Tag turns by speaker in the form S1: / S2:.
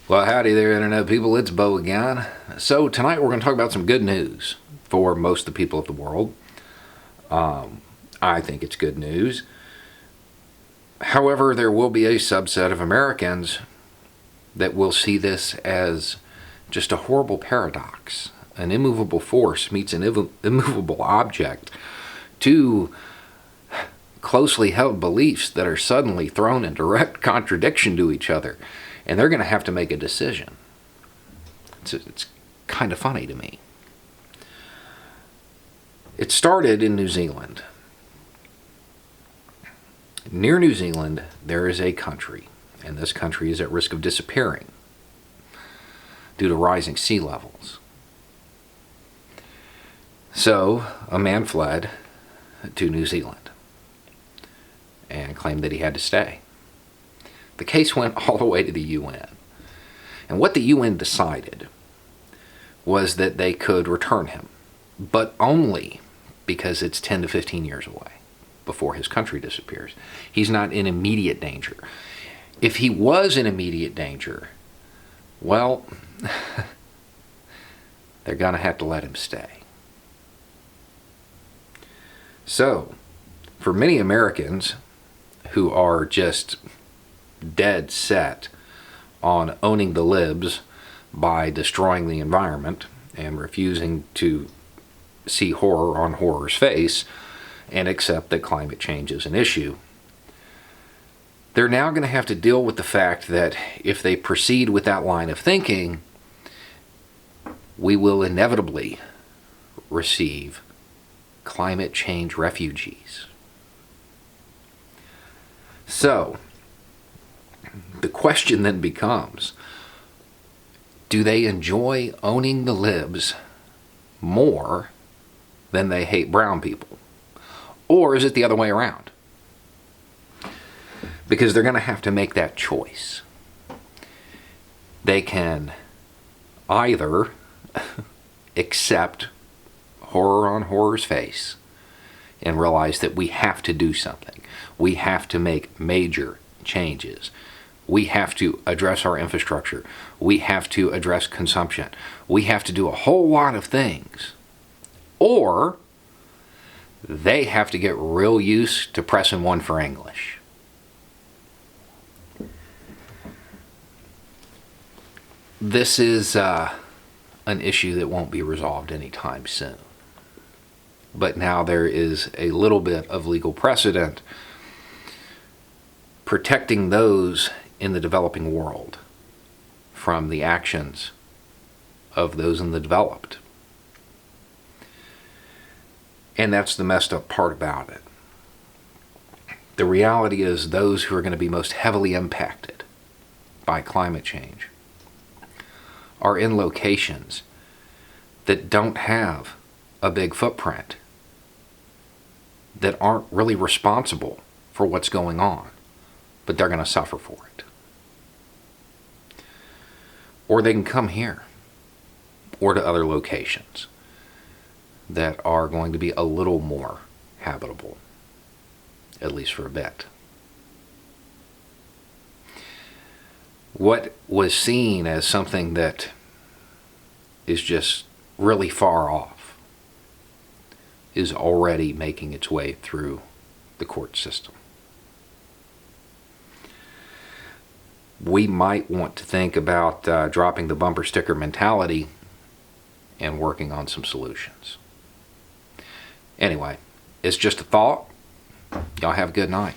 S1: Well, howdy there, Internet people. It's Bo again. So, tonight we're going to talk about some good news for most of the people of the world. I think it's good news. However, there will be a subset of Americans that will see this as just a horrible paradox. An immovable force meets an immovable object. Two closely held beliefs that are suddenly thrown in direct contradiction to each other. And they're going to have to make a decision. It's kind of funny to me. It started in New Zealand. Near New Zealand, there is a country, and this country is at risk of disappearing due to rising sea levels. So, a man fled to New Zealand and claimed that he had to stay. The case went all the way to the UN. And what the UN decided was that they could return him, but only because it's 10 to 15 years away before his country disappears. He's not in immediate danger. If he was in immediate danger, well, they're going to have to let him stay. So, for many Americans who are just dead set on owning the libs by destroying the environment and refusing to see horror on horror's face and accept that climate change is an issue, they're now going to have to deal with the fact that if they proceed with that line of thinking, we will inevitably receive climate change refugees. So, the question then becomes, do they enjoy owning the libs more than they hate brown people? Or is it the other way around? Because they're going to have to make that choice. They can either accept horror on horror's face and realize that we have to do something. We have to make major changes. We have to address our infrastructure. We have to address consumption. We have to do a whole lot of things. Or they have to get real used to pressing one for English. This is an issue that won't be resolved anytime soon. But now there is a little bit of legal precedent protecting those in the developing world from the actions of those in the developed. And that's the messed up part about it. The reality is those who are going to be most heavily impacted by climate change are in locations that don't have a big footprint, that aren't really responsible for what's going on, but they're going to suffer for it. Or they can come here, or to other locations that are going to be a little more habitable, at least for a bit. What was seen as something that is just really far off is already making its way through the court system. We might want to think about dropping the bumper sticker mentality and working on some solutions. Anyway, it's just a thought. Y'all have a good night.